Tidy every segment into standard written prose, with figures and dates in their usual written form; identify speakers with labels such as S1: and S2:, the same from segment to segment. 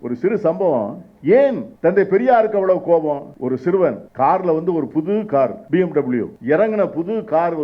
S1: ஒரு சிறு சம்பவம். ஏன் தந்தை பெரியாருக்கு அவ்வளவு கோபம்? ஒரு சிறுவன் கார்ல ஒரு புது கார் BMW இறங்கின புது கார்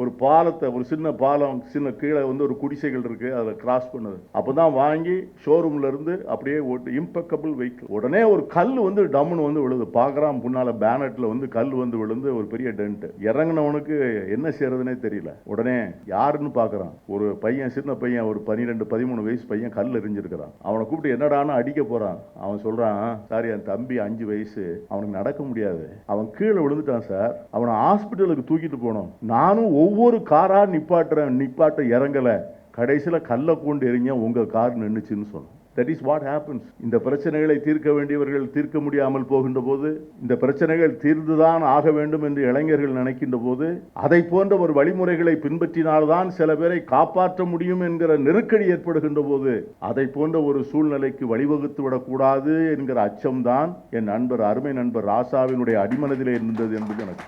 S1: ஒரு பாலத்தை, ஒரு சின்ன பாலம், சின்ன கீழே ஒரு குடிசைகள் இருக்கு, அதில் கிராஸ் பண்ணுது. அப்பதான் வாங்கி ஷோரூம்ல இருந்து அப்படியே ஓட்டு, இம்பெக்கபிள் வெஹிக்கிள். உடனே ஒரு கல் டம்னு விழுது. பாக்குறான் முன்னால பேனட்ல கல் விழுந்து ஒரு பெரிய டென்ட். இறங்கினவனுக்கு என்ன செய்யறதுனே தெரியல. உடனே யாருன்னு பாக்குறான், ஒரு பையன், சின்ன பையன், ஒரு 12-13 வயசு பையன் கல் எரிஞ்சிருக்கிறான். அவனை கூப்பிட்டு என்னடான்னு அடிக்க போறான். அவன் சொல்றான், சார் என் தம்பி 5 வயசு, அவனுக்கு நடக்க முடியாது, அவன் கீழே விழுந்துட்டான் சார், அவனை ஹாஸ்பிட்டலுக்கு தூக்கிட்டு போனோம், நானும் ஒவ்வொரு காரா நிப்பாட்ட இறங்கல, கடைசியில கல்ல கொண்டு எரிஞ்ச உங்க கார் நின்னுச்சுன்னு சொன்னோம். That is what happens. இந்த பிரச்சனைகளை தீர்க்க வேண்டியவர்கள் தீர்க்க முடியாமல் போகின்ற போது, இந்த பிரச்சனைகள் தீர்ந்துதான் ஆக வேண்டும் என்று இளைஞர்கள் நினைக்கின்ற போது, அதை போன்ற ஒரு வழிமுறைகளை பின்பற்றினால்தான் சில பேரை காப்பாற்ற முடியும் என்கிற நெருக்கடி ஏற்படுகின்ற போது, அதை போன்ற ஒரு சூழ்நிலைக்கு வழிவகுத்து விடக்கூடாது என்கிற அச்சம்தான் என் நண்பர், அருமை நண்பர் ராசாவினுடைய அடிமனதிலே இருந்தது என்பது எனக்கு.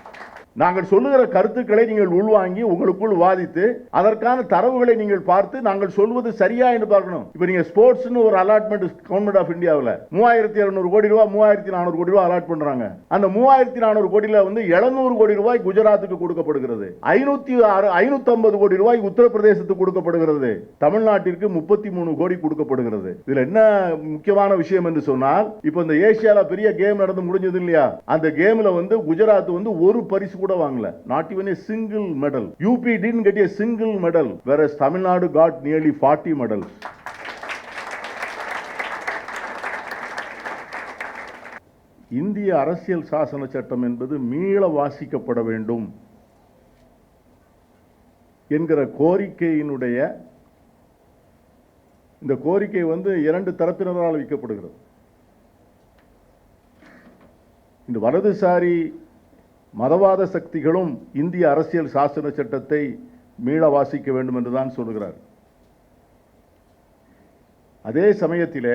S1: நாங்கள் சொல்லுகிற கருத்துக்களை நீங்கள் உள்வாங்கி உங்களுக்குள் வாதித்து அதற்கான தரவுகளை நீங்கள் பார்த்து நாங்கள் சொல்வது சரியா என்று பார்க்கணும். இப்ப நீங்க ஸ்போர்ட்ஸ்னு ஒரு அலாட்மெண்ட் கவர்மெண்ட் ஆஃப் இந்தியாவில் 3200 கோடி ரூபாய் 3400 கோடி ரூபாய் அலாட் பண்றாங்க. அந்த 3400 கோடியில 700 கோடி ரூபாய் குஜராத்துக்கு கொடுக்கப்படுகிறது, 550 கோடி ரூபாய் உத்தரப்பிரதேசத்துக்கு கொடுக்கப்படுகிறது, தமிழ்நாட்டிற்கு 33 கோடி கொடுக்கப்படுகிறது. இதுல என்ன முக்கியமான விஷயம் என்று சொன்னால், இப்ப இந்த ஏசியால பெரிய கேம் நடந்து முடிஞ்சது இல்லையா, அந்த கேம்ல குஜராத் ஒரு பரிசு கூட வாங்கல, not even a single medal. UP didn't get a single medal, whereas Tamil Nadu got nearly 40 medals. இந்திய அரசியல் சாசன சட்டம் என்பது மீள வாசிக்கப்பட வேண்டும் என்கிற கோரிக்கையினுடைய இந்த கோரிக்கை 2 தரப்பினரால் வைக்கப்படுகிறது. இந்த வலதுசாரி மதவாத சக்திகளும் இந்திய அரசியல் சாசன சட்டத்தை மீள வாசிக்க வேண்டும் என்றுதான் சொல்கிறார். அதே சமயத்தில்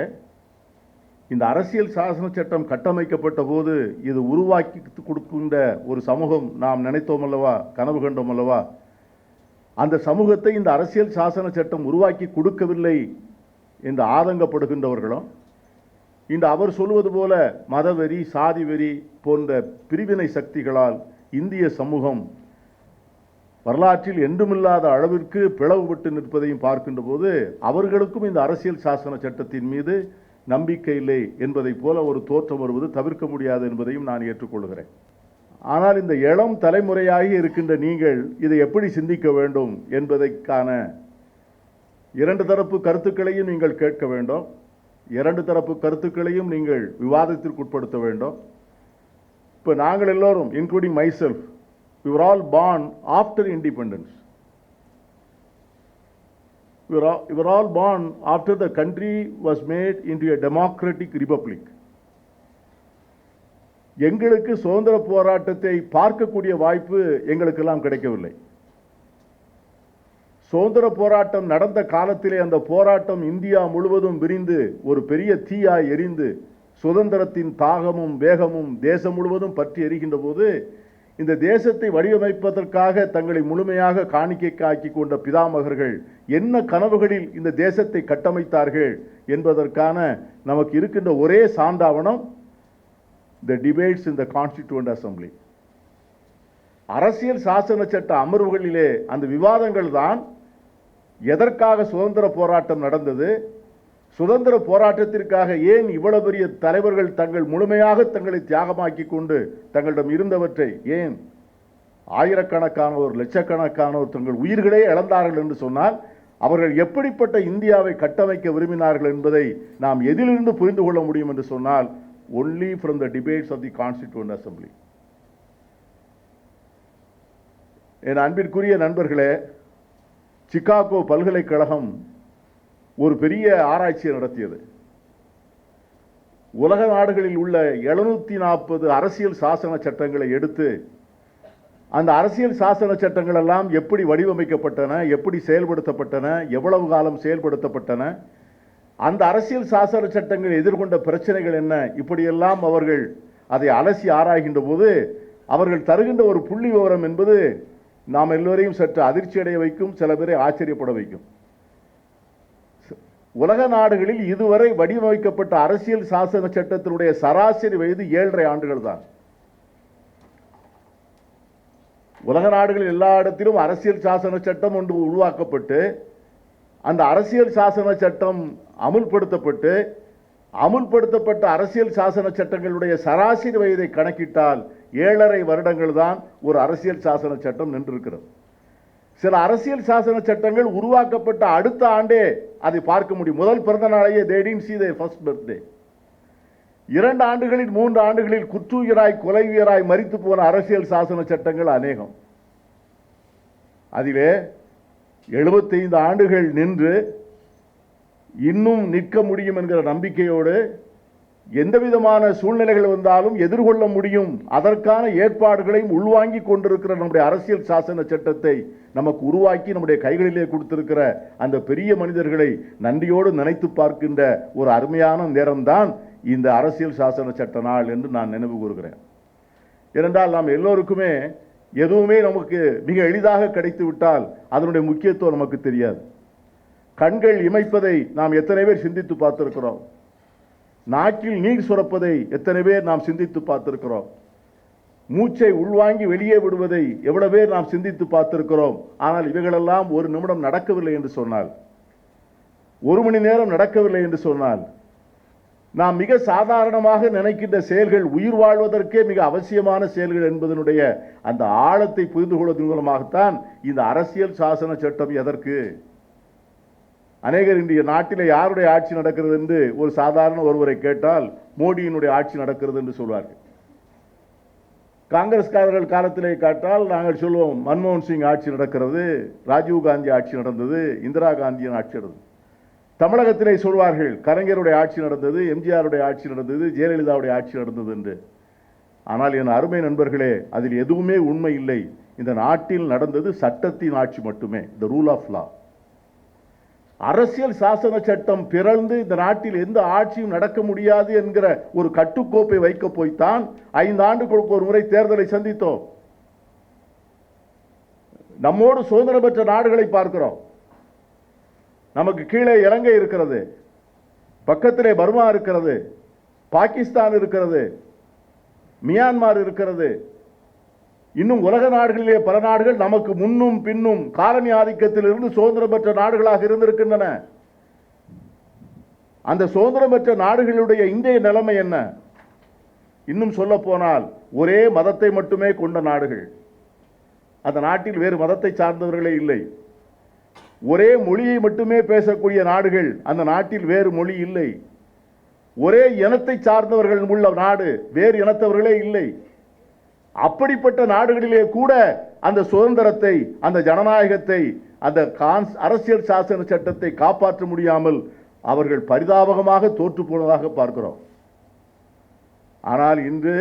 S1: இந்த அரசியல் சாசன சட்டம் கட்டமைக்கப்பட்ட போது இது உருவாக்கி கொடுக்கின்ற ஒரு சமூகம் நாம் நினைத்தோம் அல்லவா, கனவு கண்டோம் அல்லவா, அந்த சமூகத்தை இந்த அரசியல் சாசன சட்டம் உருவாக்கி கொடுக்கவில்லை என்று ஆதங்கப்படுகின்றவர்களும், இந்த அவர் சொல்வது போல மதவெறி, சாதி வெறி போன்ற பிரிவினை சக்திகளால் இந்திய சமூகம் வரலாற்றில் என்றுமில்லாத அளவிற்கு பிளவுபட்டு நிற்பதையும் பார்க்கின்ற போது, அவர்களுக்கும் இந்த அரசியல் சாசன சட்டத்தின் மீது நம்பிக்கை இல்லை என்பதை போல ஒரு தோற்றம் வருவது தவிர்க்க முடியாது என்பதையும் நான் ஏற்றுக்கொள்கிறேன். ஆனால் இந்த இளம் தலைமுறையாகி இருக்கின்ற நீங்கள் இதை எப்படி சிந்திக்க வேண்டும் என்பதற்கான 2 தரப்பு கருத்துக்களையும் நீங்கள் கேட்க வேண்டும், 2 தரப்பு கருத்துக்களையும் நீங்கள் விவாதத்திற்கு உட்படுத்த வேண்டும். இப்போ நாங்கள் எல்லோரும், including myself, we were all born after independence. We were all born after the country was made into a democratic republic. எங்களுக்கு சுதந்திர போராட்டத்தை பார்க்கக்கூடிய வாய்ப்பு எங்களுக்கெல்லாம் கிடைக்கவில்லை. சுதந்திர போராட்டம் நடந்த காலத்திலே அந்த போராட்டம் இந்தியா முழுவதும் விரிந்து ஒரு பெரிய தீயாய் எரிந்து சுதந்திரத்தின் தாகமும் வேகமும் தேசம் முழுவதும் பற்றி எரிகின்ற போது, இந்த தேசத்தை வடிவமைப்பதற்காக தங்களை முழுமையாக காணிக்கைக்காக்கி கொண்ட பிதாமகர்கள் என்ன கனவுகளில் இந்த தேசத்தை கட்டமைத்தார்கள் என்பதற்கான நமக்கு இருக்கின்ற ஒரே சான்றாவணம் the debates in the Constituent Assembly. அரசியல் சாசன சட்ட அமர்வுகளிலே அந்த விவாதங்கள் தான் எதற்காக சுதந்திர போராட்டம் நடந்தது, சுதந்திர போராட்டத்திற்காக ஏன் இவ்வளவு பெரிய தலைவர்கள் தங்கள் முழுமையாக தங்களை தியாகமாக்கி கொண்டு தங்களிடம் இருந்தவற்றை ஏன் ஆயிரக்கணக்கானோர் லட்சக்கணக்கானோர் தங்கள் உயிர்களே இழந்தார்கள் என்று சொன்னால், அவர்கள் எப்படிப்பட்ட இந்தியாவை கட்டமைக்க விரும்பினார்கள் என்பதை நாம் எதிலிருந்து புரிந்து கொள்ள முடியும் என்று சொன்னால், only from the debates of the Constituent Assembly. என் அன்பிற்குரிய நண்பர்களே, சிகாகோ பல்கலைக்கழகம் ஒரு பெரிய ஆராய்ச்சியை நடத்தியது. உலக நாடுகளில் உள்ள 740 அரசியல் சாசன சட்டங்களை எடுத்து, அந்த அரசியல் சாசன சட்டங்கள் எல்லாம் எப்படி வடிவமைக்கப்பட்டன, எப்படி செயல்படுத்தப்பட்டன, எவ்வளவு காலம் செயல்படுத்தப்பட்டன, அந்த அரசியல் சாசன சட்டங்கள் எதிர்கொண்ட பிரச்சனைகள் என்ன, இப்படியெல்லாம் அவர்கள் அதை அலசி ஆராய்கின்ற போது அவர்கள் தருகின்ற ஒரு புள்ளி விவரம் என்பது நாம் எல்லோரையும் சற்று அதிர்ச்சி அடைய வைக்கும், சில பேரை ஆச்சரியப்பட வைக்கும். உலக நாடுகளில் இதுவரை வடிவமைக்கப்பட்ட அரசியல் சாசன சட்டத்தினுடைய சராசரி வயது 7.5 ஆண்டுகள் தான். உலக நாடுகளில் எல்லா இடத்திலும் அரசியல் சாசன சட்டம் ஒன்று உருவாக்கப்பட்டு அந்த அரசியல் சாசன சட்டம் அமுல்படுத்தப்பட்ட அரசியல் சாசன சட்டங்களுடைய சராசரி வயதை கணக்கிட்டால் 7.5 வருடங்கள் தான் ஒரு அரசியல் சாசன சட்டம் நின்றிருக்கிறது. சில அரசியல் சாசன சட்டங்கள் உருவாக்கப்பட்ட அடுத்த ஆண்டே அதை பார்க்க முடியும். முதல் பிறந்த நாளையே they didn't see their first birthday. 2 ஆண்டுகளில் 3 ஆண்டுகளில் குற்றுயிராய் கொலையுயிராய் மரித்து போன அரசியல் சாசன சட்டங்கள் அநேகம். அதிலே 75 ஆண்டுகள் நின்று இன்னும் நிற்க முடியும் என்கிற நம்பிக்கையோடு எந்த விதமான சூழ்நிலைகள் வந்தாலும் எதிர்கொள்ள முடியும், அதற்கான ஏற்பாடுகளையும் உள்வாங்கி கொண்டிருக்கிற நம்முடைய அரசியல் சாசன சட்டத்தை நமக்கு உருவாக்கி நம்முடைய கைகளிலே கொடுத்திருக்கிற அந்த பெரிய மனிதர்களை நன்றியோடு நினைத்து பார்க்கின்ற ஒரு அருமையான நேரம்தான் இந்த அரசியல் சாசன சட்ட நாள் என்று நான் நினைவு கூறுகிறேன். ஏனென்றால் நாம் எல்லோருக்குமே எதுவுமே நமக்கு மிக எளிதாக கிடைத்து விட்டால் அதனுடைய முக்கியத்துவம் நமக்கு தெரியாது. கண்கள் இமைப்பதை நாம் எத்தனை பேர் சிந்தித்து பார்த்திருக்கிறோம்? நாக்கில் நீர் சுரப்பதை எத்தனை பேர் நாம் சிந்தித்து பார்த்திருக்கிறோம்? மூச்சை உள்வாங்கி வெளியே விடுவதை எவ்வளவு பேர் நாம் சிந்தித்து பார்த்திருக்கிறோம்? ஆனால் இவைகளெல்லாம் ஒரு நிமிடம் நடக்கவில்லை என்று சொன்னால், 1 மணி நேரம் நடக்கவில்லை என்று சொன்னால், நாம் மிக சாதாரணமாக நினைக்கின்ற செயல்கள் உயிர் வாழ்வதற்கே மிக அவசியமான செயல்கள் என்பதனுடைய அந்த ஆழத்தை புரிந்து கொள்வதன் மூலமாகத்தான் இந்த அரசியல் சாசன சட்டம் எதற்கு. அநேகர் இன்றைய நாட்டிலே யாருடைய ஆட்சி நடக்கிறது என்று ஒரு சாதாரண ஒருவரை கேட்டால் மோடியினுடைய ஆட்சி நடக்கிறது என்று சொல்வார்கள். காங்கிரஸ்காரர்கள் காலத்திலே கேட்டால் நாங்கள் சொல்வோம் மன்மோகன் சிங் ஆட்சி நடக்கிறது, ராஜீவ் காந்தி ஆட்சி நடந்தது, இந்திரா காந்தியின் ஆட்சி நடந்தது. தமிழகத்திலே சொல்வார்கள் கலைஞருடைய ஆட்சி நடந்தது, எம்ஜிஆருடைய ஆட்சி நடந்தது, ஜெயலலிதாவுடைய ஆட்சி நடந்தது என்று. ஆனால் என் அருமை நண்பர்களே, அதில் எதுவுமே உண்மை இல்லை. இந்த நாட்டில் நடந்தது சட்டத்தின் ஆட்சி மட்டுமே, த ரூல் ஆஃப் லா. அரசியல் சாசன சட்டம் பிறந்து இந்த நாட்டில் எந்த ஆட்சியும் நடக்க முடியாது என்கிற ஒரு கட்டுக்கோப்பை வைக்க போய்த்தான் 5 ஆண்டுகளுக்கு ஒரு முறை தேர்தலை சந்தித்தோம். நம்மோடு சுதந்திரம் பெற்ற நாடுகளை பார்க்கிறோம். நமக்கு கீழே இலங்கை இருக்கிறது, பக்கத்திலே பர்மா இருக்கிறது, பாகிஸ்தான் இருக்கிறது, மியான்மர் இருக்கிறது. இன்னும் உலக நாடுகளிலே பல நாடுகள் நமக்கு முன்னும் பின்னும் காலனி ஆதிக்கத்தில் இருந்து சுதந்திரம் பெற்ற நாடுகளாக இருந்திருக்கின்றன. அந்த சுதந்திரம் பெற்ற நாடுகளுடைய இன்றைய நிலைமை என்ன? இன்னும் சொல்ல போனால் ஒரே மதத்தை மட்டுமே கொண்ட நாடுகள். அந்த நாட்டில் வேறு மதத்தை சார்ந்தவர்களே இல்லை. ஒரே மொழியை மட்டுமே பேசக்கூடிய நாடுகள், அந்த நாட்டில் வேறு மொழி இல்லை. ஒரே இனத்தை சார்ந்தவர்கள் உள்ள நாடு, வேறு இனத்தவர்களே இல்லை. அப்படிப்பட்ட நாடுகளிலே கூட அந்த சுதந்திரத்தை, அந்த ஜனநாயகத்தை, அந்த அரசியல் சாசன சட்டத்தை காப்பாற்ற முடியாமல் அவர்கள் பரிதாபகமாக தோற்று போனதாக பார்க்கிறோம். ஆனால் இன்று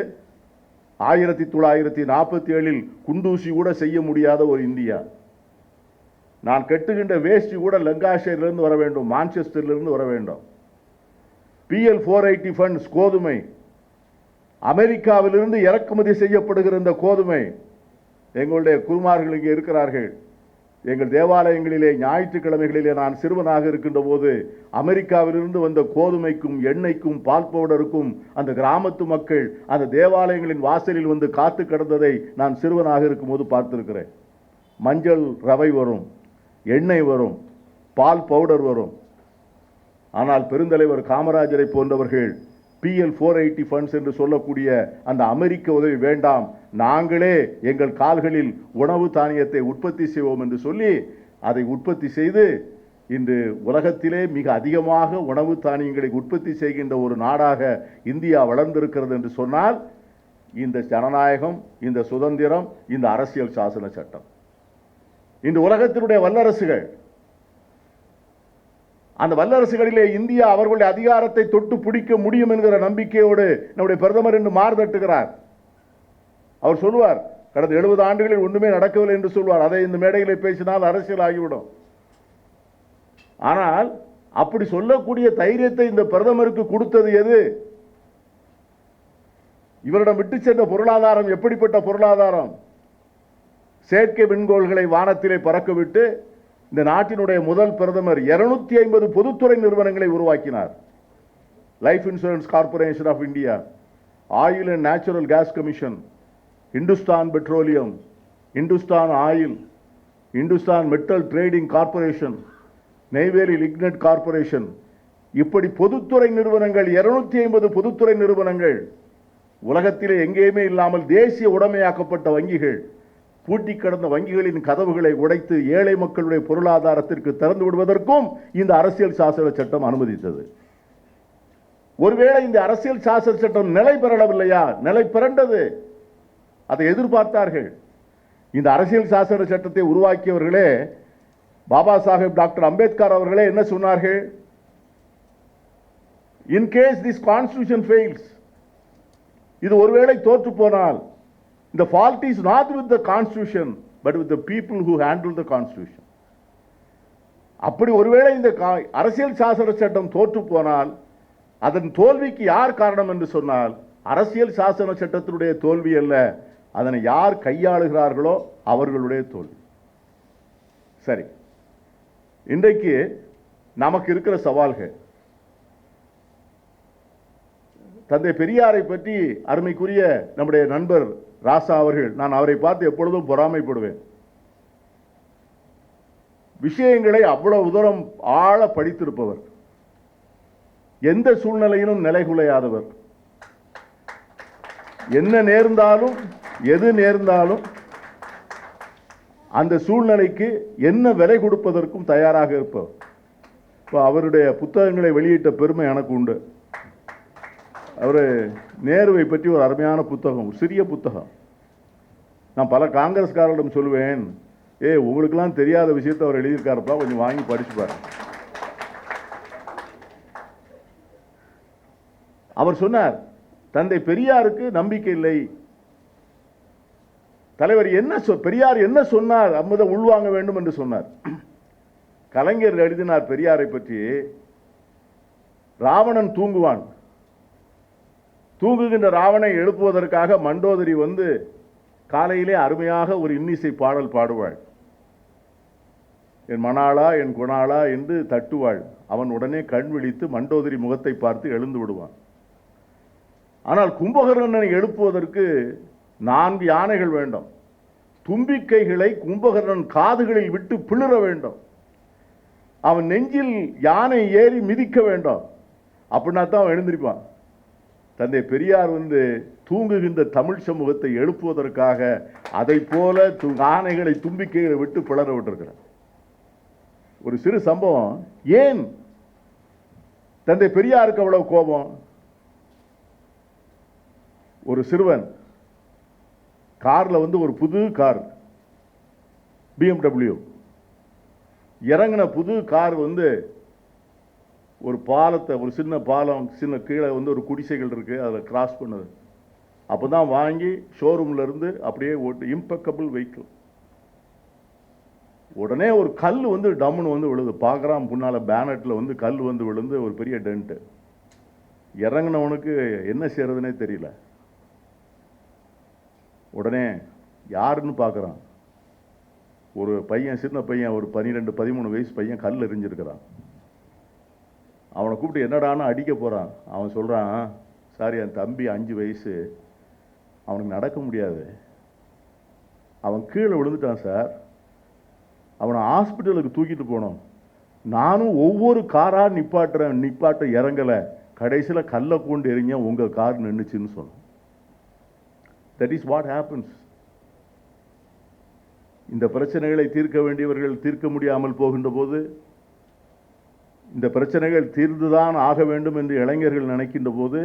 S1: 1947 குண்டூசி கூட செய்ய முடியாத ஒரு இந்தியா. நான் கட்டுகின்ற வேஷ்டி கூட லங்காஷையிலிருந்து வர வேண்டும், மான்செஸ்டரிலிருந்து வர வேண்டும். PL 480 ஃபண்ட்ஸ் கோதுமை, அமெரிக்காவிலிருந்து இறக்குமதி செய்யப்படுகிற இந்த கோதுமை, எங்களுடைய குருமார்கள் இங்கே இருக்கிறார்கள். எங்கள் தேவாலயங்களிலே ஞாயிற்றுக்கிழமைகளிலே நான் சிறுவனாக இருக்கின்ற போது அமெரிக்காவிலிருந்து வந்த கோதுமைக்கும் எண்ணெய்க்கும் பால் பவுடருக்கும் அந்த கிராமத்து மக்கள் அந்த தேவாலயங்களின் வாசலில் வந்து காத்து கிடந்ததை நான் சிறுவனாக இருக்கும்போது பார்த்திருக்கிறேன். மஞ்சள் ரவை வரும், எண்ணெய் வரும், பால் பவுடர் வரும். ஆனால் பெருந்தலைவர் காமராஜரை போன்றவர்கள் PL 480 ஃபண்ட்ஸ் என்று சொல்லக்கூடிய அந்த அமெரிக்க உதவி வேண்டாம், நாங்களே எங்கள் கால்களில் உணவு தானியத்தை உற்பத்தி செய்வோம் என்று சொல்லி அதை உற்பத்தி செய்து இன்று உலகத்திலே மிக அதிகமாக உணவு தானியங்களை உற்பத்தி செய்கின்ற ஒரு நாடாக இந்தியா வளர்ந்திருக்கிறது என்று சொன்னால் இந்த ஜனநாயகம், இந்த சுதந்திரம், இந்த அரசியல் சாசன சட்டம். இன்று உலகத்தினுடைய வல்லரசுகள், அந்த வல்லரசுகளிலே இந்தியா அவர்களுடைய அதிகாரத்தை தொட்டு பிடிக்க முடியும் என்கிற நம்பிக்கையோடு நம்முடைய பிரதமர் என்று மார்தட்டுகிறார். அவர் சொல்வார் கடந்த 70 ஆண்டுகளில் ஒன்றுமே நடக்கவில்லை என்று சொல்வார். அதை இந்த மேடைகளை பேசினால் அரசியல் ஆகிவிடும். ஆனால் அப்படி சொல்லக்கூடிய தைரியத்தை இந்த பிரதமருக்கு கொடுத்தது எது? இவரிடம் விட்டு சென்ற பொருளாதாரம் எப்படிப்பட்ட பொருளாதாரம்? செயற்கை விண்கோள்களை வானத்திலே பறக்கவிட்டு இந்த நாட்டினுடைய முதல் பிரதமர் 250 பொதுத்துறை நிறுவனங்களை உருவாக்கினார். Life insurance corporation of India, oil and natural gas commission, Hindustan petroleum, Hindustan oil, Hindustan metal trading corporation, Neyveli lignite corporation, இப்படி பொதுத்துறை நிறுவனங்கள் 250 பொதுத்துறை நிறுவனங்கள், உலகத்திலே எங்கேயுமே இல்லாமல் தேசிய உடைமையாக்கப்பட்ட வங்கிகள், பூட்டி கிடந்த வங்கிகளின் கதவுகளை உடைத்து ஏழை மக்களுடைய பொருளாதாரத்திற்கு திறந்து விடுவதற்கும் இந்த அரசியல் சாசன சட்டம் அனுமதித்தது. ஒருவேளை இந்த அரசியல் சாசன சட்டம் நிலை பெறவில்லையா? நிலை பிறந்தது. அதை எதிர்பார்த்தார்கள். இந்த அரசியல் சாசன சட்டத்தை உருவாக்கியவர்களே பாபா சாஹேப் டாக்டர் அம்பேத்கர் அவர்களே என்ன சொன்னார்கள்? In case this constitution fails, இது ஒருவேளை தோற்று போனால், the fault is not with the constitution but with the people who handle the constitution. அப்படி ஒருவேளை இந்த அரசியல் சாசன சட்டம் தோற்று போனால் அதன் தோல்விக்கு யார் காரணம் என்று சொன்னால் அரசியல் சாசன சட்டத்தினுடைய தோல்வி அல்ல, அதனை யார் கையாளுகிறார்களோ அவர்களுடைய தோல்வி. சரி, இன்றைக்கு நமக்கு இருக்கிற சவால்கள், தந்தை பெரியாரை பற்றி அருமைக்குரிய நம்முடைய நண்பர் ராசா அவர்கள், நான் அவரை பார்த்து எப்பொழுதும் பொறாமைப்படுவேன். விஷயங்களை அவ்வளவு தூரம் ஆழ படித்திருப்பவர், எந்த சூழ்நிலையிலும் நிலைகுலையாதவர், என்ன நேர்ந்தாலும் எது நேர்ந்தாலும் அந்த சூழ்நிலைக்கு என்ன விலை கொடுப்பதற்கும் தயாராக இருப்பவர். இப்போ அவருடைய புத்தகங்களை வெளியிட்ட பெருமை எனக்கு உண்டு. அவர் நேருவை பற்றி ஒரு அருமையான புத்தகம், சிறிய புத்தகம். நான் பல காங்கிரஸ்காரர்களிடம் சொல்லுவேன், உங்களுக்கெல்லாம் தெரியாத விஷயத்தை அவர் எழுதியிருக்காருப்பா, கொஞ்சம் வாங்கி படிச்சுப்பார். அவர் சொன்னார், தந்தை பெரியாருக்கு நம்பிக்கை இல்லை. தலைவர் பெரியார் என்ன சொன்னார் அம்மதை உள்வாங்க வேண்டும் என்று சொன்னார். கலைஞர் எழுதினார் பெரியாரை பற்றி, ராவணன் தூங்குவான், தூங்குகின்ற ராவனை எழுப்புவதற்காக மண்டோதரி வந்து காலையிலே அருமையாக ஒரு இன்னிசை பாடல் பாடுவாள். என் மணாளா என் குணாளா என்று தட்டுவாள். அவன் உடனே கண் விழித்து மண்டோதரி முகத்தை பார்த்து எழுந்து விடுவான். ஆனால் கும்பகர்ணனை எழுப்புவதற்கு 4 யானைகள் வேண்டும். தும்பிக்கைகளை கும்பகர்ணன் காதுகளில் விட்டு பிளற வேண்டும். அவன் நெஞ்சில் யானை ஏறி மிதிக்க வேண்டும். அப்படின்னா தான் அவன் எழுந்திருப்பான். தந்தை பெரியார் வந்து தூங்குகின்ற தமிழ் சமூகத்தை எழுப்புவதற்காக அதை போல யானைகளை தும்பிக்கைகளை விட்டு பிளற விட்டிருக்கிறார். ஒரு சிறு சம்பவம். ஏன் தந்தை பெரியாருக்கு அவ்வளவு கோபம்? ஒரு சிறுவன் கார்ல வந்து ஒரு புது கார் BMW இறங்கின புது கார் வந்து ஒரு பாலத்தை, ஒரு சின்ன பாலம், சின்ன கீழே வந்து ஒரு குடிசைகள் இருக்கு, அதில் கிராஸ் பண்ணுது. அப்போதான் வாங்கி ஷோரூம்ல இருந்து அப்படியே ஓட்டு, இம்பெக்கபிள் வெஹிக்கிள். உடனே ஒரு கல் வந்து டம்முன்னு வந்து விழுது. பார்க்குறான் முன்னால பேனட்டில் வந்து கல் வந்து விழுந்து ஒரு பெரிய டென்ட்டு. இறங்கினவனுக்கு என்ன செய்யறதுனே தெரியல. உடனே யாருன்னு பார்க்குறான், ஒரு பையன், சின்ன பையன், ஒரு 12-13 வயசு பையன் கல் எரிஞ்சிருக்கிறான். அவனை கூப்பிட்டு என்னடான்னு அடிக்க போகிறான். அவன் சொல்கிறான், சாரி என் தம்பி 5 வயசு, அவனுக்கு நடக்க முடியாது, அவன் கீழே விழுந்துட்டான் சார், அவனை ஹாஸ்பிட்டலுக்கு தூக்கிட்டு போனோம், நானும் ஒவ்வொரு காராக நிப்பாட்ட இறங்கலை, கடைசியில் கல்லை கொண்டு எறிஞ்ச உங்கள் கார் நின்றுச்சுன்னு சொன்னான். That is what happens. இந்த பிரச்சனைகளை தீர்க்க வேண்டியவர்கள் தீர்க்க முடியாமல் போகின்ற போது, இந்த பிரச்சனைகள் தீர்ந்துதான் ஆக வேண்டும் என்று இளைஞர்கள் நினைக்கின்ற போது,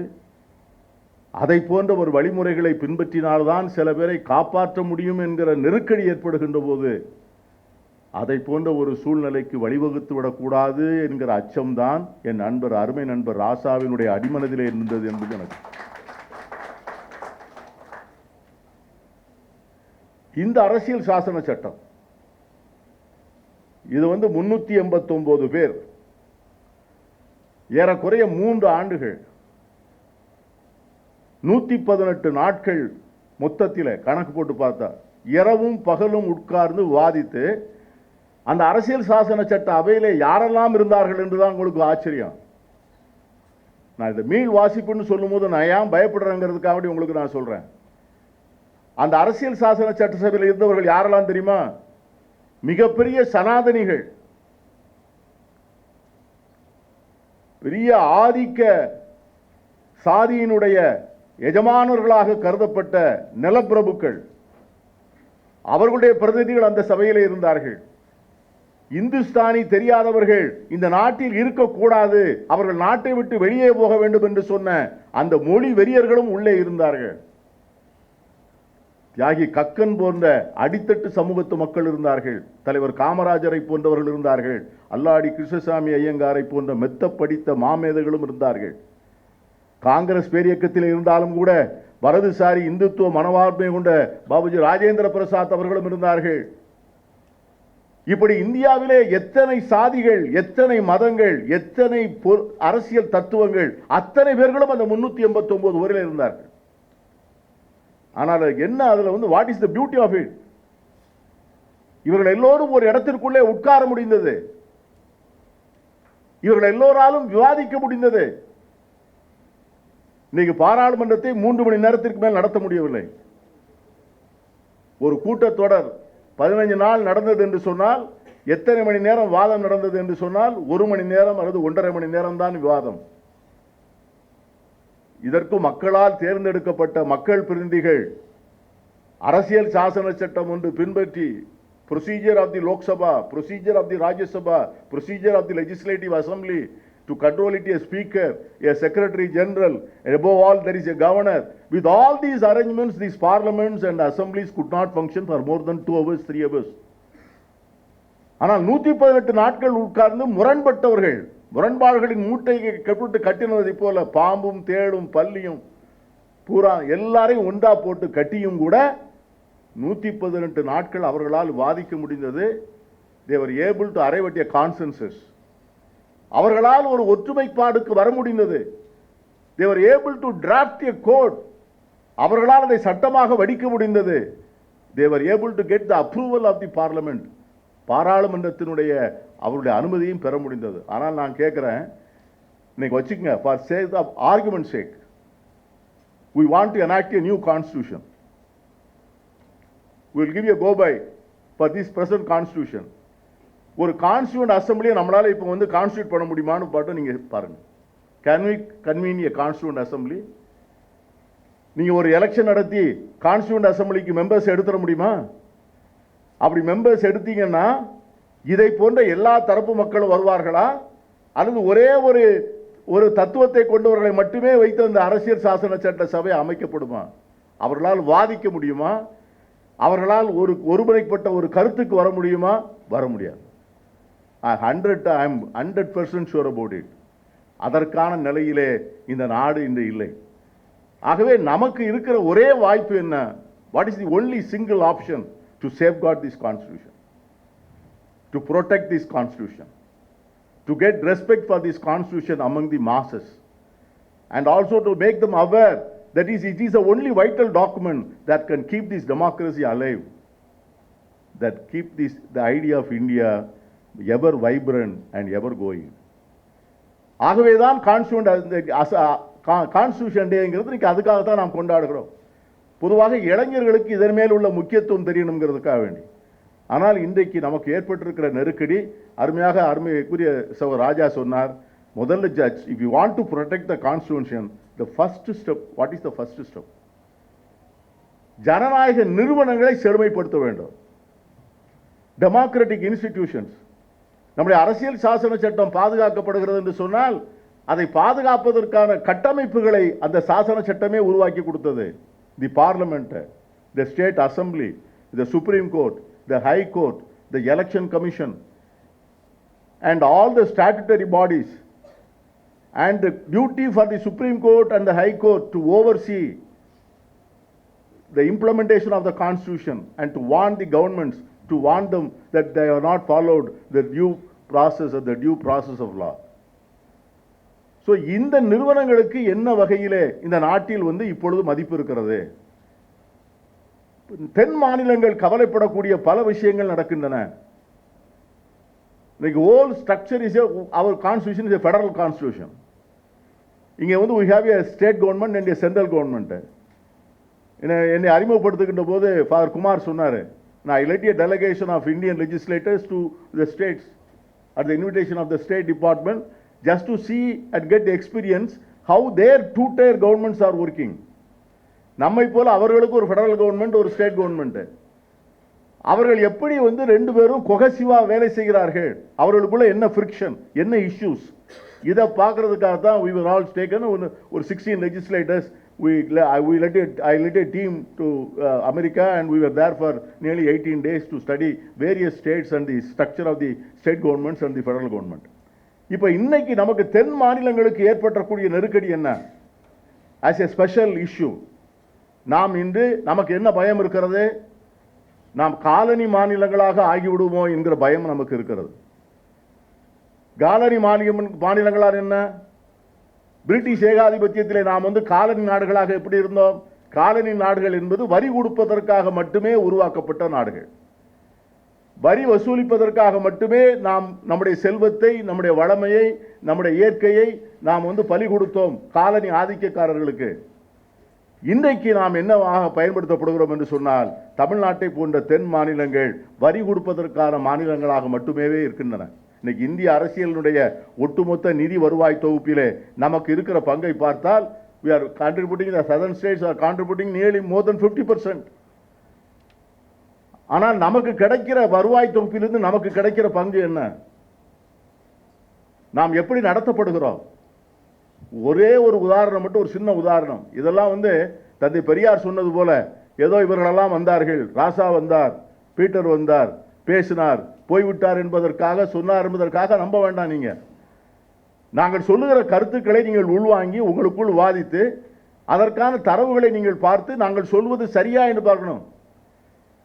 S1: அதை போன்ற ஒரு வழிமுறைகளை பின்பற்றினால்தான் சில பேரை காப்பாற்ற முடியும் என்கிற நெருக்கடி ஏற்படுகின்ற போது, அதை போன்ற ஒரு சூழ்நிலைக்கு வழிவகுத்து விடக்கூடாது என்கிற அச்சம்தான் என் நண்பர், அருமை நண்பர் ராசாவினுடைய அடிமனதிலே இருந்தது என்பது எனக்கு. இந்த அரசியல் சாசன சட்டம் இது வந்து 389 பேர், ஏறக்குறைய 3 ஆண்டுகள், 118 நாட்கள் மொத்தத்தில் கணக்கு போட்டு பார்த்தா, இரவும் பகலும் உட்கார்ந்து வாதித்து அந்த அரசியல் சாசன சட்ட அவையிலே யாரெல்லாம் இருந்தார்கள் என்றுதான் உங்களுக்கு ஆச்சரியம். நான் இதை மீள் வாசிப்புன்னு சொல்லும் போது நான் ஏன் பயப்படுறேங்கிறதுக்காக உங்களுக்கு நான் சொல்றேன். அந்த அரசியல் சாசன சட்டசபையில் இருந்தவர்கள் யாரெல்லாம் தெரியுமா? மிகப்பெரிய சனாதனிகள், பெரிய ஆதிக்க சாதியினுடைய எஜமானர்களாக கருதப்பட்ட நிலப்பிரபுக்கள், அவர்களுடைய பிரதிநிதிகள் அந்த சபையிலே இருந்தார்கள். இந்துஸ்தானி தெரியாதவர்கள் இந்த நாட்டில் இருக்கக்கூடாது, அவர்கள் நாட்டை விட்டு வெளியே போக வேண்டும் என்று சொன்ன அந்த மொழி வெறியர்களும் உள்ளே இருந்தார்கள். தியாகி கக்கன் போன்ற அடித்தட்டு சமூகத்து மக்கள் இருந்தார்கள். தலைவர் காமராஜரை போன்றவர்கள் இருந்தார்கள். அல்லாடி கிருஷ்ணசாமி ஐயங்காரை போன்ற மெத்த படித்த மாமேதைகளும் இருந்தார்கள். காங்கிரஸ் பேரியக்கத்தில் இருந்தாலும் கூட வரதுசாரி இந்துத்துவ மனவார்மை கொண்ட பாபுஜி ராஜேந்திர பிரசாத் அவர்களும் இருந்தார்கள். இப்படி இந்தியாவிலே எத்தனை சாதிகள், எத்தனை மதங்கள், எத்தனை அரசியல் தத்துவங்கள், அத்தனை பேர்களும் அந்த 389 வரையில் இருந்தார்கள். ஆனால் என்ன அதுல what is the beauty of it? இவர்கள் எல்லோரும் ஒரு இடத்திற்குள்ளே உட்கார முடிந்தது. இவர்கள் எல்லோராலும் விவாதிக்க முடிந்தது. இன்னைக்கு பாராளுமன்றத்தை 3 மணி நேரத்திற்கு மேல் நடத்த முடியவில்லை. ஒரு கூட்டத்தொடர் 15 நாள் நடந்தது என்று சொன்னால் எத்தனை மணி நேரம் வாதம் நடந்தது என்று சொன்னால் 1 மணி நேரம் அல்லது 1.5 மணி நேரம் தான் விவாதம். இதற்கு மக்களால் தேர்ந்தெடுக்கப்பட்ட மக்கள் பிரதிநிதிகள் அரசியல் சாசன சட்டம் ஒன்று பின்பற்றி procedure of the Lok Sabha, procedure of the Rajya Sabha, procedure of the Legislative Assembly, to control it a speaker, a secretary general, and above all there is a governor. With all these arrangements, these parliaments and assemblies could not function for more than 2 hours, 3 hours. ஆனால் 118 நாட்கள் உட்கார்ந்து முரண்பட்டவர்கள், முரண்பாடுகளின் மூட்டையை கெட்டு கட்டினதை போல பாம்பும் தேடும் பல்லியும் பூரா எல்லாரையும் ஒன்றா போட்டு கட்டியும் கூட 118 நாட்கள் அவர்களால் வாதிக்க முடிந்தது. they were able to arrive at a consensus. அவர்களால் ஒரு ஒற்றுமைப்பாடுக்கு வர முடிந்தது. they were able to draft a code. அவர்களால் அதை சட்டமாக வடிக்க முடிந்தது. they were able to get the approval of the parliament. பாராளுமன்றத்தினுடைய அவருடைய அனுமதியும் பெற முடிந்தது. ஆனால் நான் கேட்கிறேன், இன்னைக்கு வச்சுக்கங்க, for sake of argument sake, we want to enact a new constitution. We will give you a go by for this present constitution. ஒரு கான்ஸ்டியூண்ட் அசம்பிளியை நம்மளால இப்போ கான்ஸ்டியூட் பண்ண முடியுமான்னு பாட்டு நீங்க பாருங்க. Can we convene a constituent assembly? நீங்க ஒரு எலெக்ஷன் நடத்தி கான்ஸ்டியூண்ட் அசம்பிளிக்கு மெம்பர்ஸ் எடுத்துட முடியுமா? அப்படி மெம்பர்ஸ் எடுத்தீங்கன்னா இதை போன்ற எல்லா தரப்பு மக்களும் வருவார்களா, அல்லது ஒரே ஒரு தத்துவத்தை கொண்டவர்களை மட்டுமே வைத்து அந்த அரசியல் சாசன சட்ட சபை அமைக்கப்படுமா? அவர்களால் வாதிக்க முடியுமா? அவர்களால் ஒருமுறைப்பட்ட ஒரு கருத்துக்கு வர முடியுமா? வர முடியாது. I am 100% sure about it. அதற்கான நிலையிலே இந்த நாடு இன்று இல்லை. ஆகவே நமக்கு இருக்கிற ஒரே வாய்ப்பு என்ன? What is the only single option to safeguard this constitution, to protect this constitution, to get respect for this constitution among the masses, and also to make them aware that it is the only vital document that can keep this democracy alive, that keep the idea of India ever vibrant and ever going. ஆகவேதான் constitution டேங்கிறது இன்னைக்கு அதுக்காக தான் நாம் கொண்டாடுகிறோம். பொதுவாக இளைஞர்களுக்கு இதன் மேல் உள்ள முக்கியத்துவம் தெரியணுங்கிறதுக்காக வேண்டி. ஆனால் இன்றைக்கு நமக்கு ஏற்பட்டிருக்கிற நெருக்கடி அருமைக்குரிய ராஜா சொன்னார், முதல்ல judge, if you want to protect the constitution, the first step, what is the first step? ஜனநாயக நிறுவனங்களை செழுமைப்படுத்த வேண்டும். டெமோக்ராட்டிக் இன்ஸ்டிடியூஷன்ஸ், நம்முடைய அரசியல் சாசன சட்டம் பாதுகாக்கப்படுகிறது என்று சொன்னால் அதை பாதுகாப்பதற்கான கட்டமைப்புகளை அந்த சாசன சட்டமே உருவாக்கி கொடுத்தது. தி parliament, the state assembly, the supreme court, the high court, the election commission and all the statutory bodies, and the duty for the Supreme Court and the High Court to oversee the implementation of the Constitution and to warn the governments, to warn them that they are not followed the due process of law. So இந்த நிறுவனங்களுக்கு என்ன வகையிலே இந்த நாட்டில் இப்பொழுது மதிப்பு இருக்கிறது? தென் மாநிலங்கள் கவலைப்படக்கூடிய பல விஷயங்கள் நடக்கின்றன. இன்னைக்கு whole structure is our constitution is federal constitution. இங்கே வந்து we have a state government and central government. என்னை அறிமுகப்படுத்துகின்ற போது ஃபாதர் குமார் சொன்னார், நான் I led a delegation of Indian legislators to the states at the invitation of the State Department just to see and get the experience how their two-tier governments are working. நம்மை போல அவர்களுக்கு ஒரு federal government, ஒரு state government. அவர்கள் எப்படி வந்து ரெண்டு பேரும் கொஹசிவா வேலை செய்கிறார்கள், அவர்களுக்குள்ள என்ன ஃப்ரிக்ஷன், என்ன இஷ்யூஸ், இதை பார்க்கறதுக்காக தான் we were all taken ஒரு 16 legislators. I led a team to America and we were there for nearly 18 days to study various states and the structure of the state governments and the federal government. இப்போ இன்னைக்கு நமக்கு தென் மாநிலங்களுக்கு ஏற்பட்டக்கூடிய நெருக்கடி என்ன? as a special issue நாம் இன்று நமக்கு என்ன பயம் இருக்கிறது? நாம் காலனி மாநிலங்களாக ஆகிவிடுவோமோ என்கிற பயம் நமக்கு இருக்கிறது. காலனி மாநிலங்களால் என்ன? பிரிட்டிஷ் ஏகாதிபத்தியத்திலே நாம் வந்து காலனி நாடுகளாக எப்படி இருந்தோம்? காலனி நாடுகள் என்பது வரி கொடுப்பதற்காக மட்டுமே உருவாக்கப்பட்ட நாடுகள். வரி வசூலிப்பதற்காக மட்டுமே நாம் நம்முடைய செல்வத்தை, நம்முடைய வளமையை, நம்முடைய இயற்கையை நாம் வந்து பலி கொடுத்தோம் காலனி ஆதிக்கக்காரர்களுக்கு. இன்றைக்கு நாம் என்னவாக பயன்படுத்தப்படுகிறோம் என்று சொன்னால், தமிழ்நாட்டை போன்ற தென் மாநிலங்கள் வரி கொடுப்பதற்கான மாநிலங்களாக மட்டுமே இருக்கின்றன. இன்னைக்கு இந்திய அரசியலினுடைய ஒட்டுமொத்த நிதி வருவாய் தொகுப்பிலே நமக்கு இருக்கிற பங்கை பார்த்தால் we are contributing, the southern states are contributing nearly more than 50%. ஆனால் நமக்கு கிடைக்கிற வருவாய் தொகுப்பிலிருந்து நமக்கு கிடைக்கிற பங்கு என்ன? நாம் எப்படி நடத்தப்படுகிறோம்? ஒரே ஒரு உதாரணம் மட்டும், ஒரு சின்ன உதாரணம். இதெல்லாம் வந்து தந்தை பெரியார் சொன்னது போல ஏதோ இவர்களெல்லாம் வந்தார்கள், ராசா வந்தார், பீட்டர் வந்தார், பேசினார், போய்விட்டார் என்பதற்காக, சொன்னார் என்பதற்காக நம்ப வேண்டாம். நீங்க நாங்கள் சொல்லுகிற கருத்துக்களை நீங்கள் உள்வாங்கி உங்களுக்குள் வாதித்து அதற்கான தரவுகளை நீங்கள் பார்த்து நாங்கள் சொல்வது சரியா என்று பார்க்கணும்.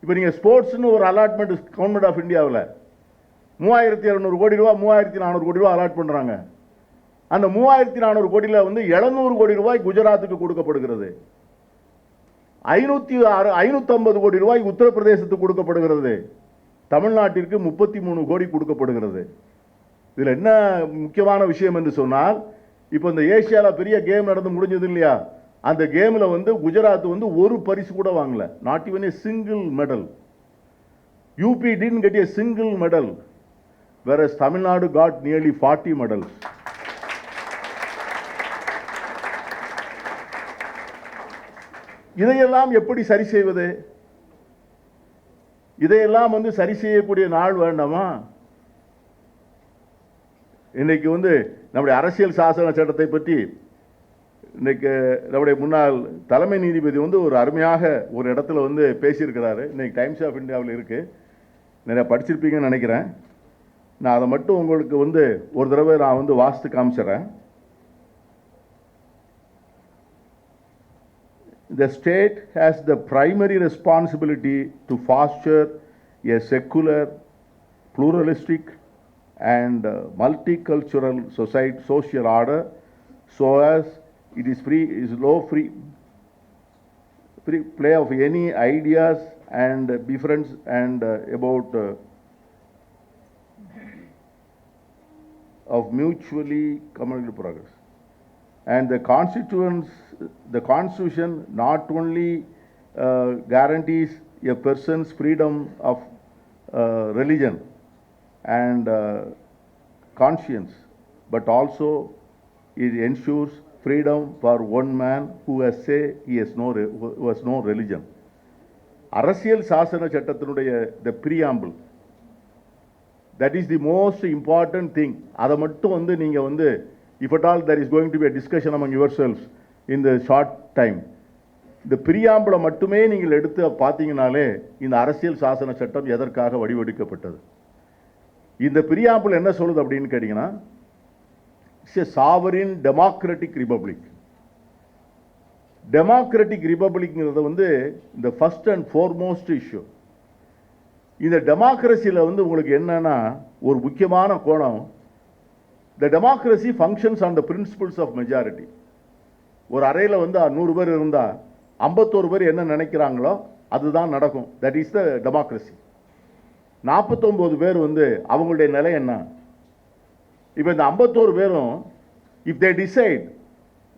S1: இப்போ நீங்கள் ஸ்போர்ட்ஸ்னு ஒரு அலாட்மெண்ட் கவர்மெண்ட் ஆஃப் இந்தியாவில் 3200 கோடி ரூபா 3400 கோடி ரூபா அலாட் பண்ணுறாங்க. அந்த 3400 கோடியில் வந்து 700 கோடி ரூபாய் குஜராத்துக்கு கொடுக்கப்படுகிறது, 550 கோடி ரூபாய் உத்தரப்பிரதேசத்துக்கு கொடுக்கப்படுகிறது, தமிழ்நாட்டிற்கு 33 கோடி கொடுக்கப்படுகிறது. இதில் என்ன முக்கியமான விஷயம் என்று சொன்னால், இப்போ இந்த ஏசியாவில் பெரிய கேம் நடந்து முடிஞ்சது இல்லையா, அந்த கேமில் வந்து குஜராத் வந்து ஒரு பரிசு கூட வாங்கல, not even a single medal. UP didn't get a single medal, whereas Tamil Nadu got nearly 40 medals. இதையெல்லாம் எப்படி சரி செய்வது? இதையெல்லாம் வந்து சரி செய்யக்கூடிய நாள் வேண்டாமா? இன்னைக்கு வந்து நம்முடைய அரசியல் சாசன சட்டத்தை பற்றி இன்னைக்கு நம்முடைய முன்னாள் தலைமை நீதிபதி வந்து ஒரு அருமையாக ஒரு இடத்துல வந்து பேசியிருக்கிறாரு. இன்னைக்கு டைம்ஸ் ஆஃப் இந்தியாவில் இருக்கு, நிறைய படிச்சிருப்பீங்கன்னு நினைக்கிறேன். நான் அதை மட்டும் உங்களுக்கு வந்து ஒரு தடவை நான் வந்து வாசித்து காமிச்சிடறேன். The state has the primary responsibility to foster a secular, pluralistic and multicultural social order so as it is free play of any ideas and difference and about of mutually communal progress. And the Constitution not only guarantees a person's freedom of religion and conscience, but also it ensures freedom for one man who has no religion. அரசியல் சாசன சட்டத்தினுடைய the preamble, that is the most important thing. அதை மட்டும் வந்து நீங்க வந்து, if at all there is going to be a discussion among yourselves in the short time, இந்த preamble மட்டுமே நீங்கள் எடுத்து பார்த்தீங்கனாலே இந்த அரசியல் சாசன சட்டம் எதற்காக வடிவெடுக்கப்பட்டது. இந்த preamble என்ன சொல்லுது அப்படின்னு கேட்டீங்கன்னா, it's a sovereign democratic republic. democratic republicங்கிறது வந்து இந்த first and foremost issue. இந்த டெமோக்ரஸியில் வந்து உங்களுக்கு என்னன்னா ஒரு முக்கியமான கோணம், the democracy functions on the principles of majority. ஒரு அறையில் வந்து 100 பேர் இருந்தால் 51 பேர் என்ன நினைக்கிறாங்களோ அதுதான் நடக்கும். that is the democracy. 49 பேர் வந்து அவங்களுடைய நிலை என்ன? இப்போ இந்த 51 பேரும் if they decide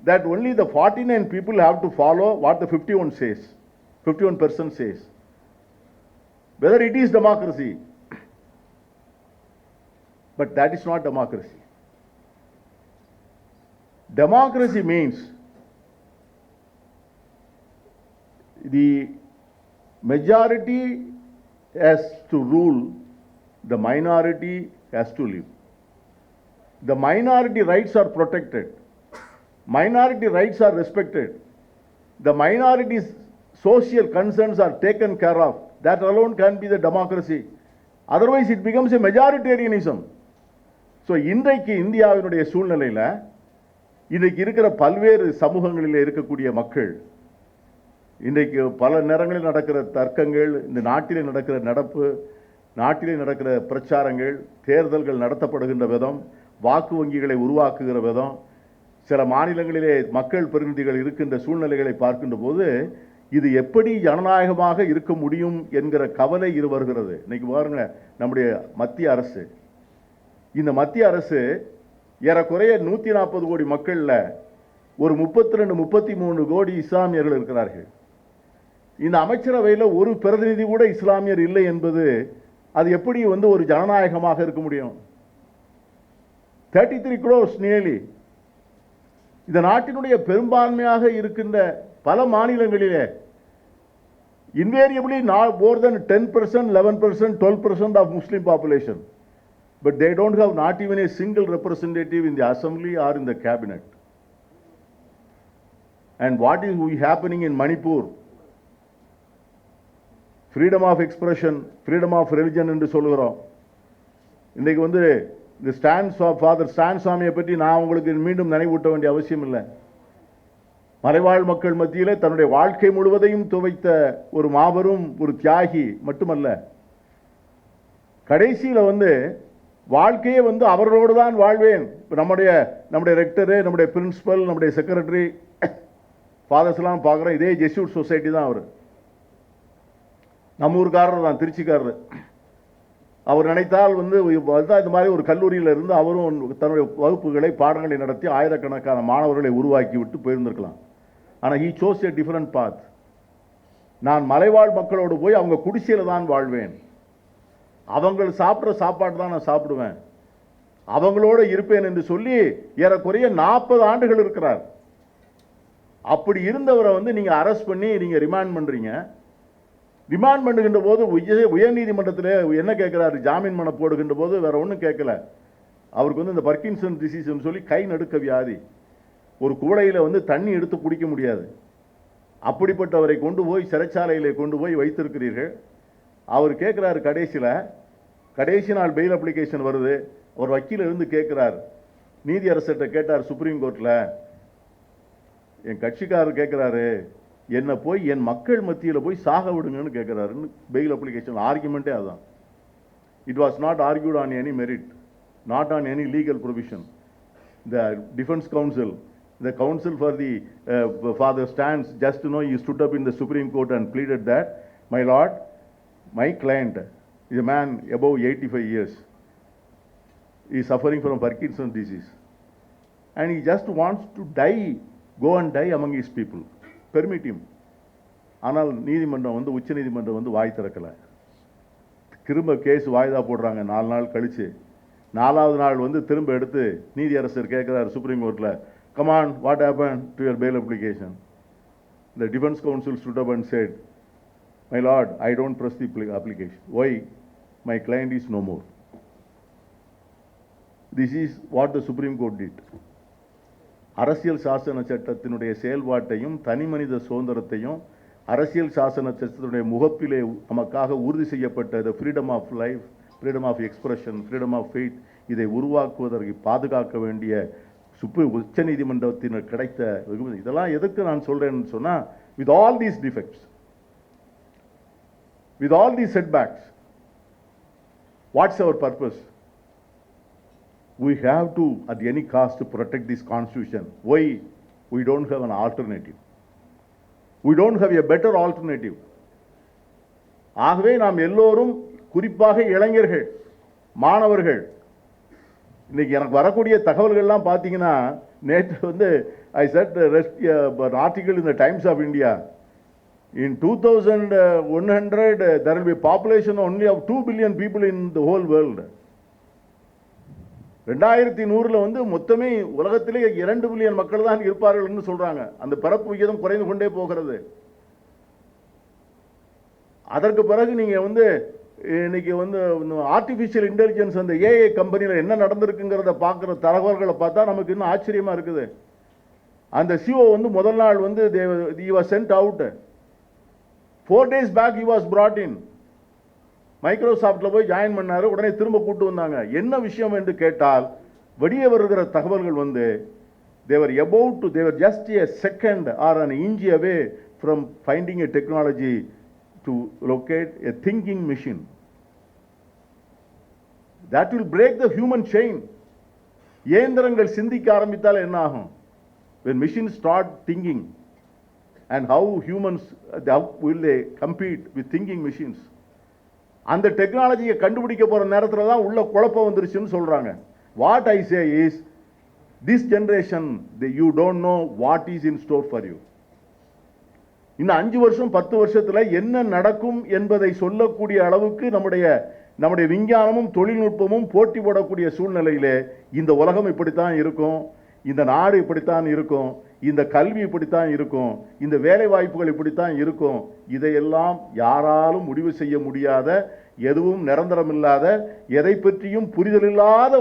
S1: that only the 49 people have to follow what the 51 says, 51% says, whether it is democracy, but that is not democracy. Democracy means the majority has to rule, the minority has to live. The minority rights are protected, minority rights are respected, the minority's social concerns are taken care of. That alone can be the democracy. Otherwise it becomes a majoritarianism. So இன்றைக்கு இந்தியாவினுடைய சூழ்நிலையில் இன்றைக்கு இருக்கிற பல்வேறு சமூகங்களில் இருக்கக்கூடிய மக்கள், இன்றைக்கு பல நேரங்களில் நடக்கிற தர்க்கங்கள், இந்த நாட்டிலே நடக்கிற நடப்பு, நாட்டிலே நடக்கிற பிரச்சாரங்கள், தேர்தல்கள் நடத்தப்படுகின்ற விதம், வாக்கு வங்கிகளை உருவாக்குகிற விதம், சில மாநிலங்களிலே மக்கள் பிரதிநிதிகள் இருக்கின்ற சூழ்நிலைகளை பார்க்கின்ற போது இது எப்படி ஜனநாயகமாக இருக்க முடியும் என்கிற கவலை வருகிறது. இன்னைக்கு பாருங்க, நம்முடைய மத்திய அரசு, இந்த மத்திய அரசு ஏறக்குறைய 140 கோடி மக்களில் ஒரு 32-33 கோடி இஸ்லாமியர்கள் இருக்கிறார்கள். இந்த அமைச்சரவையில் ஒரு பிரதிநிதி கூட இஸ்லாமியர் இல்லை என்பது அது எப்படி வந்து ஒரு ஜனநாயகமாக இருக்க முடியும்? 33 crores nearly. இந்த நாட்டினுடைய பெரும்பான்மையாக இருக்கின்ற பல மாநிலங்களிலே invariably not more than 10%, 11%, 12% of Muslim population, but they don't have not even a single representative in the assembly or in the cabinet. And what is happening in Manipur? Freedom of expression, freedom of religion என்று சொல்கிறோம். இன்றைக்கு வந்து இந்த father ஸ்டான் சுவாமியை பற்றி நான் உங்களுக்கு மீண்டும் நினைவூட்ட வேண்டிய அவசியம் இல்லை. மலைவாழ் மக்கள் மத்தியில் தன்னுடைய வாழ்க்கை முழுவதையும் துவைத்த ஒரு மாபெரும் ஒரு தியாகி மட்டுமல்ல, கடைசியில் வந்து வாழ்க்கையே வந்து அவர்களோடு தான் வாழ்வேன். இப்போ நம்முடைய ரெக்டரு, நம்முடைய பிரின்சிபல், நம்முடைய செக்ரட்டரி, ஃபாதர்ஸ்லாம் பார்க்குறோம், இதே ஜெஸ்யூட் சொசைட்டி தான். அவர் நம்ம ஊருக்காரர் தான், திருச்சிக்காரர். அவர் நினைத்தால் வந்து இந்த மாதிரி ஒரு கல்லூரியில் இருந்து அவரும் தன்னுடைய வகுப்புகளை, பாடங்களை நடத்தி ஆயிரக்கணக்கான மாணவர்களை உருவாக்கி விட்டு போயிருந்திருக்கலாம். ஆனால் he chose a different path. நான் மலைவாழ் மக்களோடு போய் அவங்க குடிசையில் தான் வாழ்வேன், அவங்க சாப்பிட்ற சாப்பாடு தான் நான் சாப்பிடுவேன், அவங்களோடு இருப்பேன் என்று சொல்லி ஏறக்குறைய 40 ஆண்டுகள் இருக்கிறார். அப்படி இருந்தவரை வந்து நீங்கள் அரெஸ்ட் பண்ணி நீங்கள் ரிமாண்ட் பண்ணுறீங்க. ரிமாண்ட் பண்ணுகின்ற போது உயர்நீதிமன்றத்தில் என்ன கேட்குறாரு? ஜாமீன் பண்ண போடுகின்ற போது வேற ஒன்றும் கேட்கல. அவருக்கு வந்து இந்த பர்கின்சன் டிசீஸ்ன்னு சொல்லி கை நடுக்க வியாதி, ஒரு கூடையில் வந்து தண்ணி எடுத்து குடிக்க முடியாது. அப்படிப்பட்டவரை கொண்டு போய் சிறைச்சாலையில் கொண்டு போய் வைத்திருக்கிறீர்கள். அவர் கேட்குறாரு, கடைசி நாள் பெயில் அப்ளிகேஷன் வருது. அவர் வக்கீல இருந்து கேட்குறார், நீதி அரசர்கிட்ட கேட்டார் சுப்ரீம் கோர்ட்டில், என் கட்சிக்காரர் கேட்குறாரு, என்னை போய் என் மக்கள் மத்தியில் போய் சாக விடுங்கன்னு கேட்குறாருன்னு பெயில் அப்ளிகேஷன் ஆர்குமெண்ட்டே அதுதான். It was not argued on any merit, not on any legal provision. The defence council, the counsel for the father stands, just to know, he stood up in the Supreme Court and pleaded that, my lord, my client is a man above 85 years, he is suffering from Parkinson's disease and he just wants to die, go and die among his people, permit him. ஆனால் நீதிமன்றம் வந்து உச்ச நீதிமன்றம் வந்து வாய் திறக்கல. திரும்ப case வாய்தா போடுறாங்க 4 நாள் கழிச்சு. 4வது நாள் வந்து திரும்ப எடுத்து நீதியரசர் கேட்குறாரு சுப்ரீம் கோர்ட்டில், come on, what happened to your bail application? The defense counsel stood up and said, my lord, I don't press the application. Why? My client is no more. This is what the Supreme Court did. அரசியல் சாசன சட்டத்தினுடைய செயல்பாட்டையும் தனி மனித சுதந்திரத்தையும் அரசியல் சாசன சட்டத்தினுடைய முகப்பிலே நமக்காக உறுதி செய்யப்பட்ட the freedom of life, freedom of expression, freedom of faith, இதை உருவாக்குவதற்கு பாதுகாக்க வேண்டிய உச்ச நீதிமன்றத்தினர் கிடைத்த இதெல்லாம் எதுக்கு நான் சொல்றேன்னு சொன்னா, with all these defects, with all these setbacks, what's our purpose? We have to at any cost to protect this constitution. Why? We don't have an alternative, we don't have a better alternative. ஆகவே நாம் எல்லோரும் குறிப்பாக இளைஞர்கள், மாணவர்கள். இன்னைக்கு எனக்கு வரக்கூடிய தகவல்கள்லாம் பார்த்தீங்கன்னா, நேற்று வந்து I said article in the Times of India. In 2100 there will be population only of 2 billion people in the whole world. 2100 வந்து மொத்தமே உலகத்திலே 2 பில்லியன் மக்கள் தான் இருப்பார்கள் என்று சொல்றாங்க. அந்த பிறப்பு விகிதம் குறைந்து கொண்டே போகிறது. அதற்கு பிறகு நீங்க வந்து இன்னைக்கு வந்து ஆர்டிஃபிஷியல் இன்டெலிஜென்ஸ் அந்த ஏஐ கம்பெனியில் என்ன நடந்திருக்குங்கிறத பார்க்குற தகவல்களை பார்த்தா நமக்கு இன்னும் ஆச்சரியமா இருக்குது. அந்த சிஓ வந்து முதல் நாள் வந்து he was sent out. 4 days back he was brought in. மைக்ரோசாஃப்ட்ல போய் ஜாயின் பண்ணாரு, உடனே திரும்ப கூட்டு வந்தாங்க. என்ன விஷயம் என்று கேட்டால், வெளியே வருகிற தகவல்கள் வந்து they were just a second or an inch away from finding a technology to locate a thinking machine that will break the human chain. இயந்திரங்கள் சிந்திக்க ஆரம்பித்தால் என்ன ஆகும்? When machines start thinking, and how humans will they compete with thinking machines? அந்த டெக்னாலஜியை கண்டுபிடிக்க போற நேரத்துல தான் உள்ள குழப்பம் வந்துருச்சுன்னு சொல்றாங்க. What I say is, this generation, you don't know what is in store for you. இன்னும் 5 வருஷம் 10 வருஷத்துல என்ன நடக்கும் என்பதை சொல்லக்கூடிய அளவுக்கு நம்முடைய விஞ்ஞானமும் தொழில்நுட்பமும் போட்டி போடக்கூடிய சூழ்நிலையிலே இந்த உலகம் இப்படித்தான் இருக்கும், இந்த நாடு இப்படித்தான் இருக்கும், இந்த கல்வி இப்படித்தான் இருக்கும், இந்த வேலை வாய்ப்புகள் இப்படித்தான் இருக்கும். இதையெல்லாம் யாராலும் முடிவு செய்ய முடியாத, எதுவும் நிரந்தரமில்லாத, எதை பற்றியும் புரிதல் இல்லாத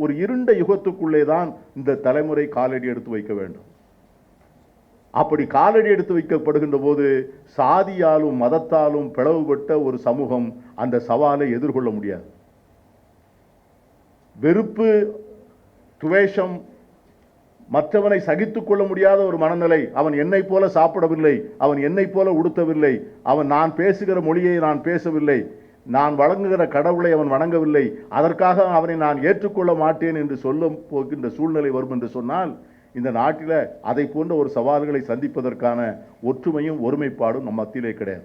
S1: ஒரு இருண்ட யுகத்துக்குள்ளே தான் இந்த தலைமுறை காலடி எடுத்து வைக்க வேண்டும். அப்படி காலடி எடுத்து வைக்கப்படுகின்ற போது சாதியாலும் மதத்தாலும் பிளவுபட்ட ஒரு சமூகம் அந்த சவாலை எதிர்கொள்ள முடியாது. வெறுப்பு, துவேஷம், மற்றவனை சகித்துக் கொள்ள முடியாத ஒரு மனநிலை, அவன் என்னை போல சாப்பிடவில்லை, அவன் என்னை போல உடுத்தவில்லை, அவன் நான் பேசுகிற மொழியை நான் பேசவில்லை, நான் வணங்குகிற கடவுளை அவன் வணங்கவில்லை, அதற்காக அவனை நான் ஏற்றுக்கொள்ள மாட்டேன் என்று சொல்ல போகின்ற சூழ்நிலை வரும் என்று சொன்னால், இந்த நாட்டில் அதை போன்ற ஒரு சவால்களை சந்திப்பதற்கான ஒற்றுமையும் ஒருமைப்பாடும் நம் மத்தியிலே கிடையாது.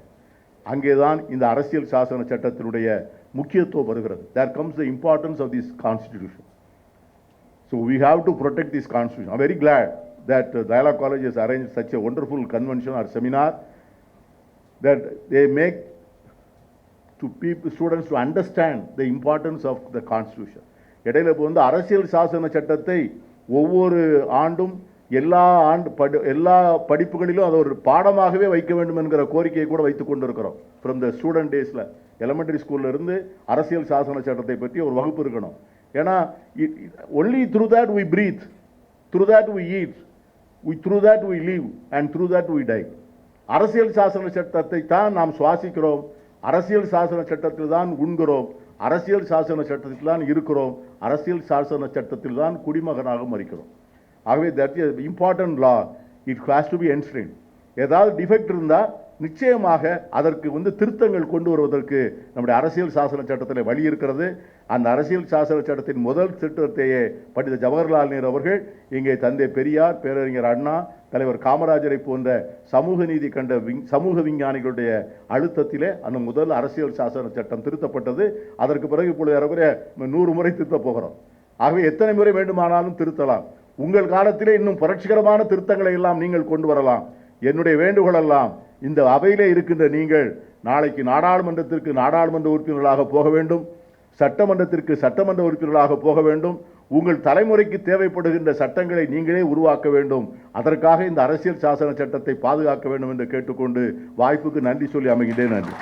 S1: அங்கேதான் இந்த அரசியல் சாசன சட்டத்தினுடைய முக்கியத்துவம் வருகிறது. There comes the importance of this constitution. So we have to protect this constitution. I'm very glad that Loyola College has arranged such a wonderful convention or seminar that they make to students to understand the importance of the constitution. இடையில வந்து அரசியல் சாசன சட்டத்தை ஒவ்வொரு ஆண்டும் எல்லா படிப்புகளிலும் அதை ஒரு பாடமாகவே வைக்க வேண்டும் என்கிற கோரிக்கையை கூட வைத்துக் கொண்டிருக்கிறோம். ஃப்ரம் த ஸ்டூடெண்ட் டேஸ்ல எலிமெண்டரி ஸ்கூல்ல இருந்து அரசியல் சாசன சட்டத்தை பற்றி ஒரு வகுப்பு இருக்கணும். ஏன்னா only through that we breathe, through that we eat, through that we live and through that we die. அரசியல் சாசன சட்டத்தை தான் நாம் சுவாசிக்கிறோம், அரசியல் சாசன சட்டத்தில் தான் உண்கிறோம், அரசியல் சாசன சட்டத்தில் தான் இருக்கிறோம், அரசியல் சாசன சட்டத்தில் தான் குடிமகனாக மறிக்கிறோம். ஆகவே that is important law, it has to be enshrined. ஏதாவது டிஃபெக்ட் இருந்தால் நிச்சயமாக அதற்கு வந்து திருத்தங்கள் கொண்டு வருவதற்கு நம்முடைய அரசியல் சாசன சட்டத்தில் வழி இருக்கிறது. அந்த அரசியல் சாசன சட்டத்தின் முதல் திட்டத்தையே பண்டித ஜவஹர்லால் நேரு அவர்கள் இங்கே தந்தை பெரியார், பேரறிஞர் அண்ணா, தலைவர் காமராஜரை போன்ற சமூக நீதி கண்ட சமூக விஞ்ஞானிகளுடைய அழுத்தத்திலே அந்த முதல் அரசியல் சாசன சட்டம் திருத்தப்பட்டது. அதற்கு பிறகு இப்பொழுது 100 முறை திருத்தப் போகிறோம். ஆகவே எத்தனை முறை வேண்டுமானாலும் திருத்தலாம். உங்கள் காலத்திலே இன்னும் புரட்சிகரமான திருத்தங்களை எல்லாம் நீங்கள் கொண்டு வரலாம். என்னுடைய வேண்டுகோள் எல்லாம், இந்த அவையிலே இருக்கின்ற நீங்கள் நாளைக்கு நாடாளுமன்றத்திற்கு நாடாளுமன்ற உறுப்பினர்களாக போக வேண்டும், சட்டமன்றத்திற்கு சட்டமன்ற உறுப்பினர்களாக போக வேண்டும். உங்கள் தலைமுறைக்கு தேவைப்படுகின்ற சட்டங்களை நீங்களே உருவாக்க வேண்டும். அதற்காக இந்த அரசியல் சாசன சட்டத்தை பாதுகாக்க வேண்டும் என்று கேட்டுக்கொண்டு வாய்ப்புக்கு நன்றி சொல்லி அமைகின்றேன். நன்றி.